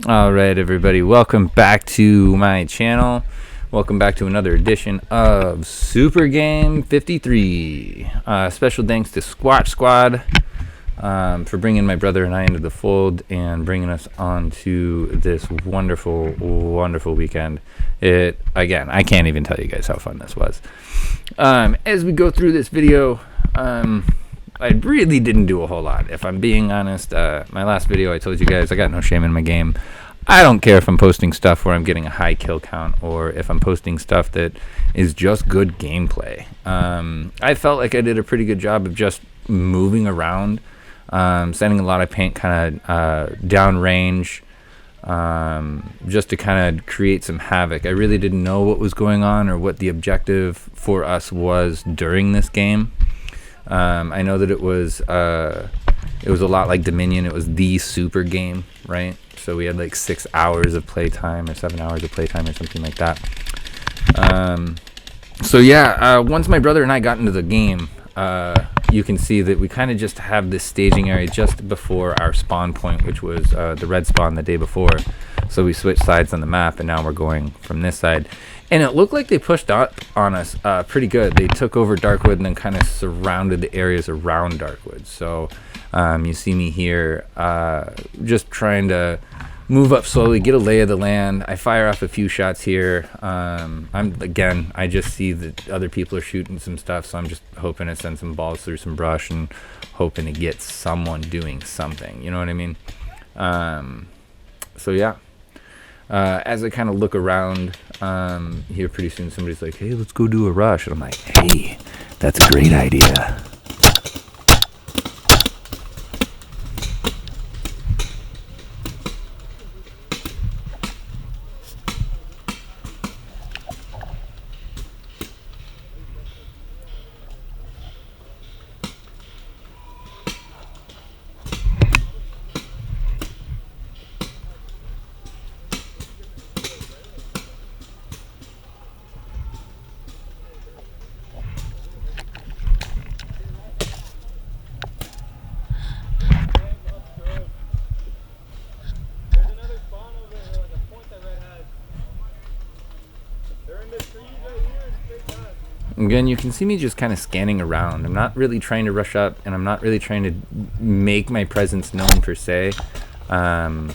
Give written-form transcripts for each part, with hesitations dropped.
Alright everybody, welcome back to my channel. Welcome back to another edition of Supergame 53. Special thanks to Squatch Squad for bringing my brother and I into the fold and bringing us on to this wonderful, wonderful weekend. Again, I can't even tell you guys how fun this was. As we go through this video, I really didn't do a whole lot, if I'm being honest. My last video, I told you guys I got no shame in my game. I don't care if I'm posting stuff where I'm getting a high kill count or if I'm posting stuff that is just good gameplay. I felt like I did a pretty good job of just moving around, sending a lot of paint kind of down range, just to kind of create some havoc. I really didn't know what was going on or what the objective for us was during this game. I know that it was a lot like Dominion. It was the super game, right? So we had like 6 hours of playtime or 7 hours of playtime or something like that. So yeah, once my brother and I got into the game, you can see that we kind of just have this staging area just before our spawn point, which was the red spawn the day before. So we switched sides on the map, and now we're going from this side. And it looked like they pushed up on us pretty good. They took over Darkwood and then kind of surrounded the areas around Darkwood. So you see me here just trying to move up slowly, get a lay of the land. I fire off a few shots here. I just see that other people are shooting some stuff, so I'm just hoping to send some balls through some brush and hoping to get someone doing something. You know what I mean? So yeah. As I kind of look around here, pretty soon somebody's like, hey, let's go do a rush. And I'm like, hey, that's a great idea. Again, you can see me just kind of scanning around. I'm not really trying to rush up, and I'm not really trying to make my presence known per se. But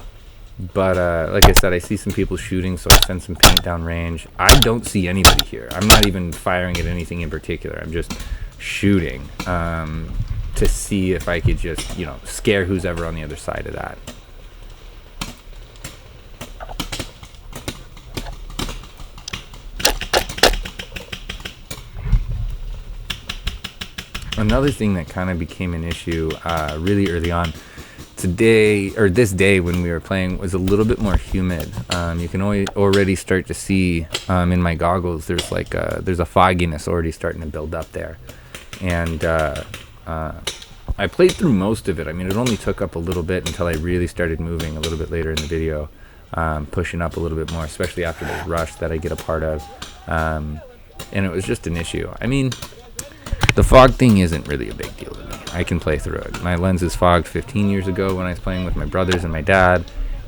like I said, I see some people shooting, so I send some paint down range. I don't see anybody here. I'm not even firing at anything in particular. I'm just shooting to see if I could just, scare who's ever on the other side of that. Another thing that kind of became an issue really early on this day when we were playing was a little bit more humid. You can already start to see in my goggles there's a fogginess already starting to build up there. And I played through most of it. I mean, it only took up a little bit until I really started moving a little bit later in the video, pushing up a little bit more, especially after the rush that I get a part of. And it was just an issue. I mean, the fog thing isn't really a big deal to me. I can play through it. My lens is fogged 15 years ago when I was playing with my brothers and my dad,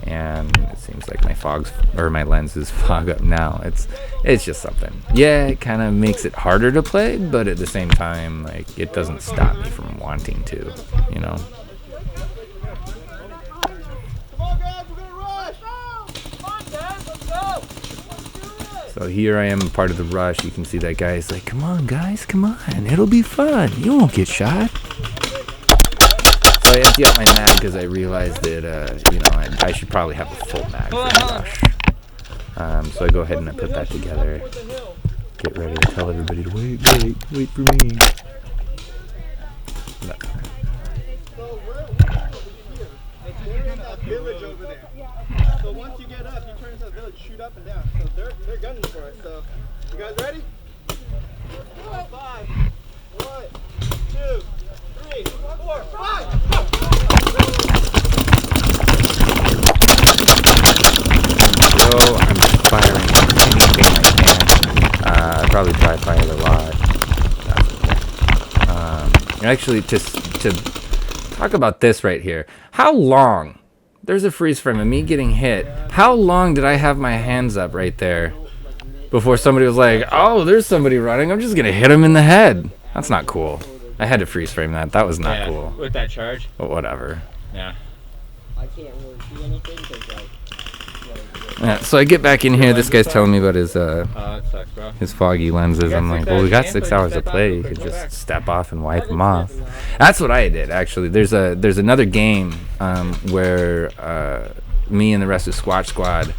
and it seems like my lens is fog up now. It's just something. Yeah, it kind of makes it harder to play, but at the same time, it doesn't stop me from wanting to, So here I am, part of the rush. You can see that guy's like, come on, guys, come on. It'll be fun. You won't get shot. So I empty out my mag because I realized that, I should probably have a full mag for the rush. So I go ahead and I put that together. Get ready to tell everybody to wait for me. Village over there. So once you get up, you turn into the village, shoot up and down. So they're gunning for us. So you guys ready? 5, 1, 2, 3, 4, 5. So I'm firing anything I can. I probably try to fire a lot. That's okay. Actually, to talk about this right here, how long There's a freeze frame of me getting hit. How long did I have my hands up right there before somebody was like, oh, there's somebody running. I'm just going to hit him in the head. That's not cool. I had to freeze frame that. That was not cool. With that charge. But whatever. Yeah. I can't really see anything because like. Yeah, so I get back in here. This guy's telling me about his It sucks, bro. his foggy lenses. I'm like, well, we got 6 hours to play. You could just step off and wipe them off. That's what I did, actually. There's another game where me and the rest of Squatch Squad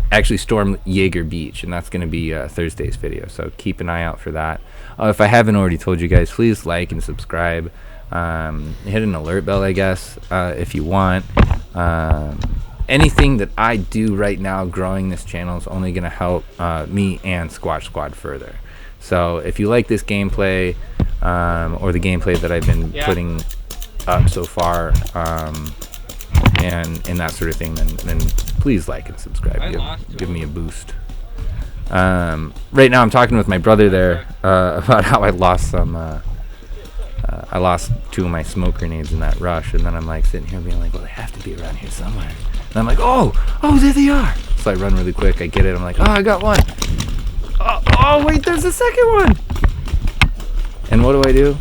actually stormed Jaeger Beach, and that's going to be Thursday's video. So keep an eye out for that. If I haven't already told you guys, please like and subscribe. Hit an alert bell, I guess, if you want. Anything that I do right now growing this channel is only going to help me and Squatch Squad further. So if you like this gameplay or the gameplay that I've been putting up so far and that sort of thing, then please like and subscribe. Give me a boost. Right now I'm talking with my brother there about how I lost some I lost 2 of my smoke grenades in that rush, and then I'm like sitting here being like, well, they have to be around here somewhere. And I'm like, oh, there they are. So I run really quick, I get it, I'm like, oh, I got one. Oh, wait, there's a second one. And what do?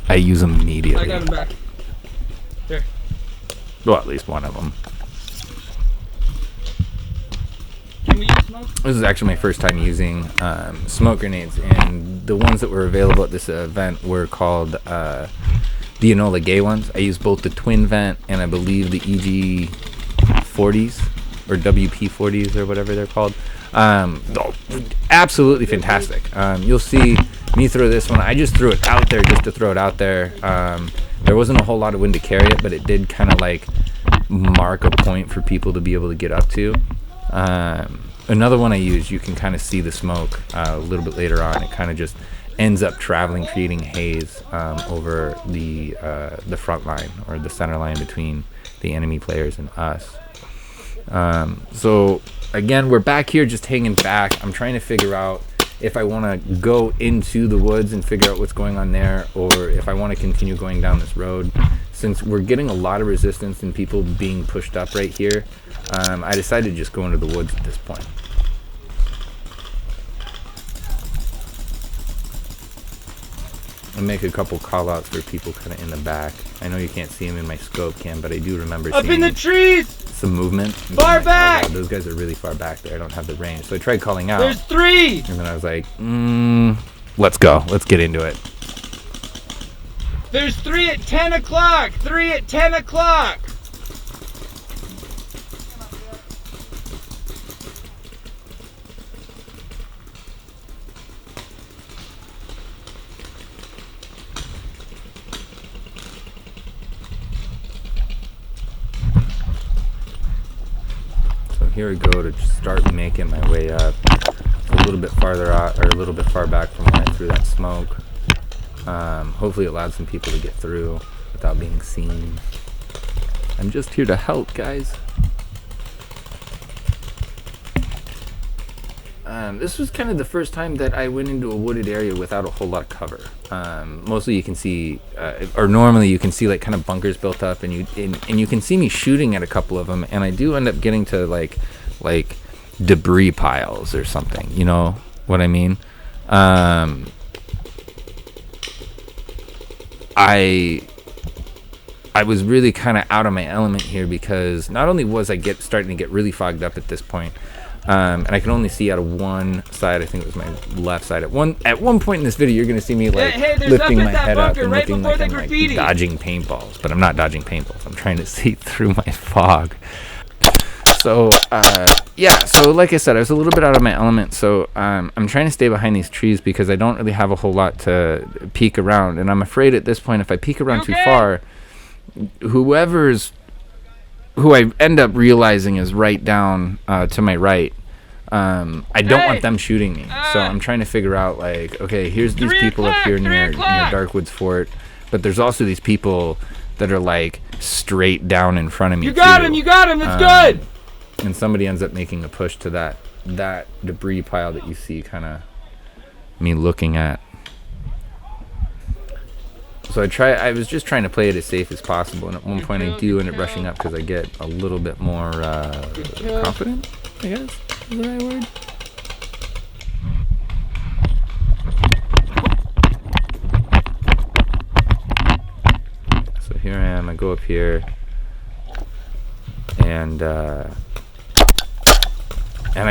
I use them immediately. I got him back. Here. Well, at least one of them. Can we use smoke? This is actually my first time using smoke grenades, and the ones that were available at this event were called the Enola Gay ones. I used both the twin vent and I believe the EG40s or WP40s or whatever they're called. Absolutely fantastic. You'll see me throw this one. I just threw it out there just to throw it out there. There wasn't a whole lot of wind to carry it, but it did kind of like mark a point for people to be able to get up to. Another one I used, you can kind of see the smoke a little bit later on. It kind of just ends up traveling, creating haze over the front line or the center line between the enemy players and us. So again, we're back here just hanging back. I'm trying to figure out if I want to go into the woods and figure out what's going on there, or if I want to continue going down this road. Since we're getting a lot of resistance and people being pushed up right here, I decided to just go into the woods at this point. I'll make a couple call outs for people kind of in the back. I know you can't see them in my scope cam, but I do remember Up seeing in the trees! some movement. Far back! Oh, those guys are really far back there. I don't have the range. So I tried calling out. There's 3! And then I was like, let's go. Let's get into it. There's 3 at 10 o'clock! 3 at 10 o'clock! Here we go to start making my way up. A little bit farther out, or a little bit far back from where I threw that smoke. Hopefully it allowed some people to get through without being seen. I'm just here to help, guys. This was kind of the first time that I went into a wooded area without a whole lot of cover. Mostly you can see, or normally you can see like kind of bunkers built up, and you can see me shooting at a couple of them, and I do end up getting to like debris piles or something. You know what I mean? I was really kind of out of my element here because not only was I starting to get really fogged up at this point, and I can only see out of one side. I think it was my left side. At one point in this video, you're going to see me like lifting my head up and looking like I'm like dodging paintballs, but I'm not dodging paintballs. I'm trying to see through my fog. So yeah, so like I said, I was a little bit out of my element, so I'm trying to stay behind these trees because I don't really have a whole lot to peek around, and I'm afraid at this point if I peek around too far, who I end up realizing is right down to my right, I don't want them shooting me. So I'm trying to figure out like, okay, here's these people up here near Darkwoods Fort, but there's also these people that are like straight down in front of me. You got him, that's good! And somebody ends up making a push to that debris pile that you see kind of me looking at. So I was just trying to play it as safe as possible, and at one point I do end up rushing up because I get a little bit more confident, I guess is the right word. So here I am, I go up here, and I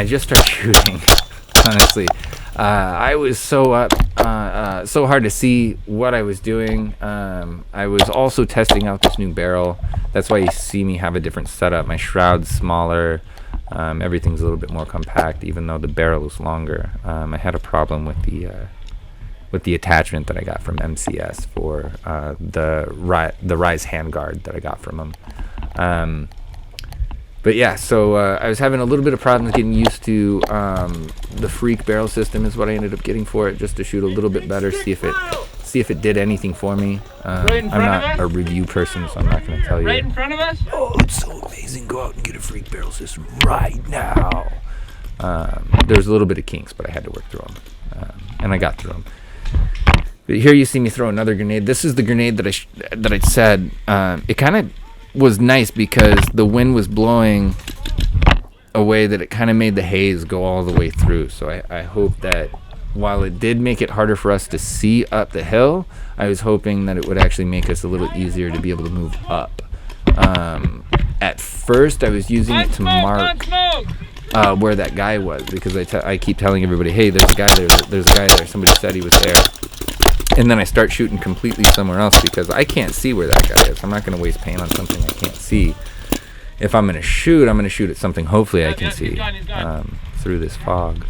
just start shooting. Honestly, I was so up, so hard to see what I was doing. I was also testing out this new barrel. That's why you see me have a different setup. My shroud's smaller. Everything's a little bit more compact, even though the barrel is longer. I had a problem with the attachment that I got from MCS for the Rise handguard that I got from them. But yeah, so I was having a little bit of problems getting used to the Freak barrel system is what I ended up getting for it, just to shoot a little bit better, see if it did anything for me. I'm not a review person, so I'm not going to tell you. Right in front of us? Oh, it's so amazing! Go out and get a Freak barrel system right now. There's a little bit of kinks, but I had to work through them, and I got through them. But here you see me throw another grenade. This is the grenade that I said. It kind of was nice because the wind was blowing a way that it kind of made the haze go all the way through. So I hope that while it did make it harder for us to see up the hill, I was hoping that it would actually make us a little easier to be able to move up. At first I was using it to mark where that guy was, because I keep telling everybody, hey, there's a guy there, somebody said he was there. And then I start shooting completely somewhere else because I can't see where that guy is. I'm not going to waste paint on something I can't see. If I'm going to shoot, I'm going to shoot at something hopefully I can see through this fog.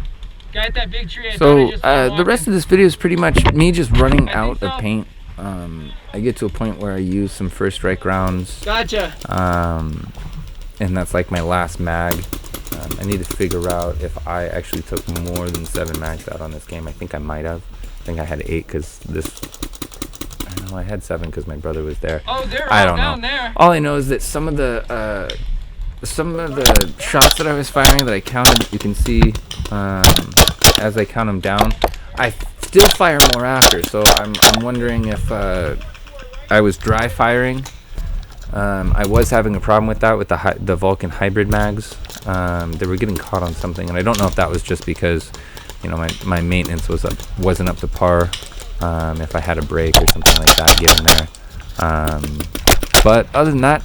Guy at that big tree. So the rest of this video is pretty much me just running out of paint. I get to a point where I use some first strike rounds. Gotcha. And that's like my last mag. I need to figure out if I actually took more than 7 mags out on this game. I think I might have. I think I had 8 because I don't know, I had 7 because my brother was there. Oh, they're I all don't down know. there. All I know is that some of the shots that I was firing that I counted, you can see as I count them down, I still fire more after. So I'm wondering if I was dry firing. I was having a problem with that with the Vulcan hybrid mags. They were getting caught on something, and I don't know if that was just because, you know, my maintenance wasn't up to par. If I had a break or something like that getting there. But other than that,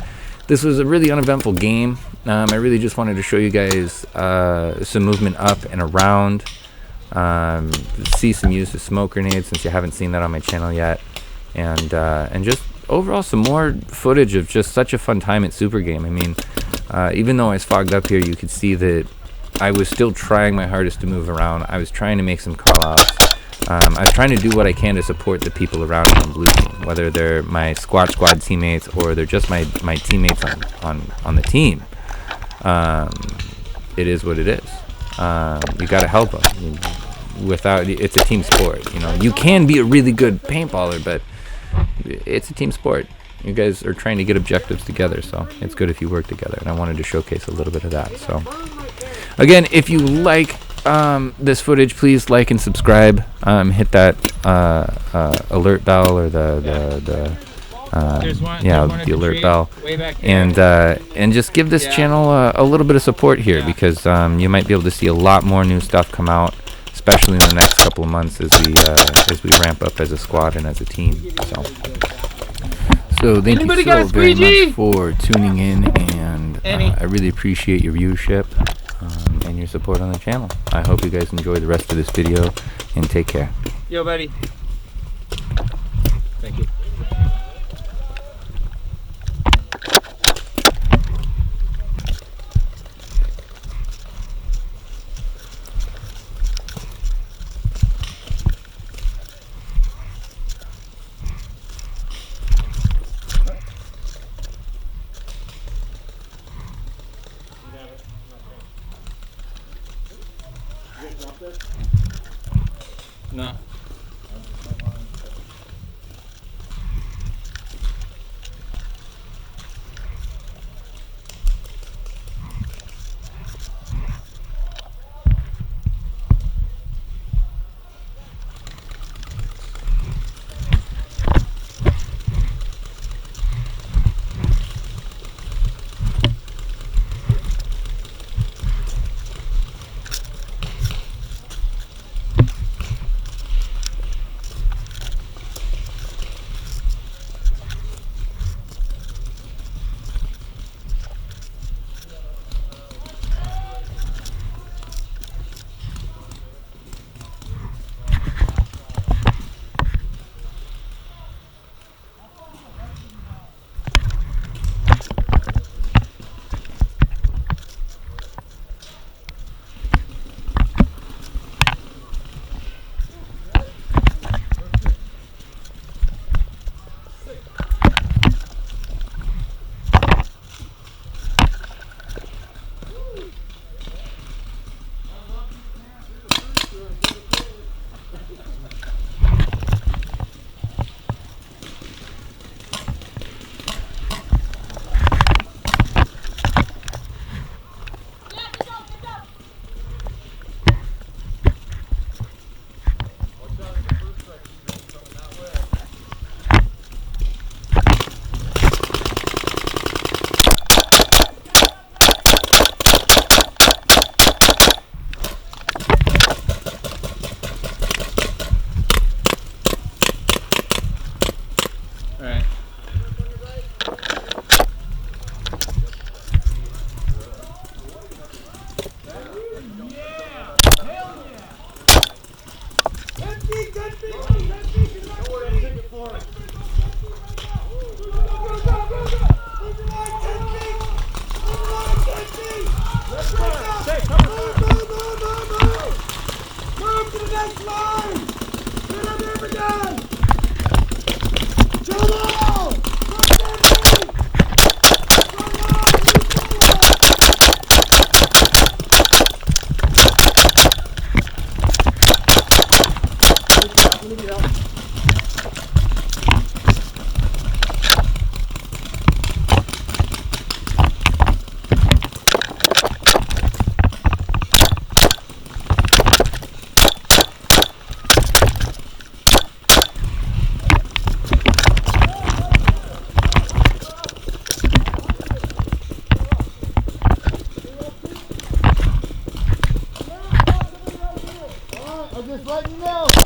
this was a really uneventful game. I really just wanted to show you guys some movement up and around. See some use of smoke grenades since you haven't seen that on my channel yet, and just overall some more footage of just such a fun time at Supergame. I mean, even though I was fogged up here, you could see that I was still trying my hardest to move around. I was trying to make some call-outs. I was trying to do what I can to support the people around me on blue team, whether they're my squad teammates or they're just my teammates on the team. It is what it is. You got to help them. It's a team sport. You know, you can be a really good paintballer, but it's a team sport. You guys are trying to get objectives together, so it's good if you work together. And I wanted to showcase a little bit of that. So, again, if you like this footage, please like and subscribe. Hit that alert bell or the alert bell, and just give this channel a little bit of support here, because you might be able to see a lot more new stuff come out, especially in the next couple of months as we ramp up as a squad and as a team. So thank you so very much for tuning in, and I really appreciate your viewership and your support on the channel. I hope you guys enjoy the rest of this video, and take care. Yo, buddy. Thank you. No. next line! Get up there again! Come on! I'm just letting you know.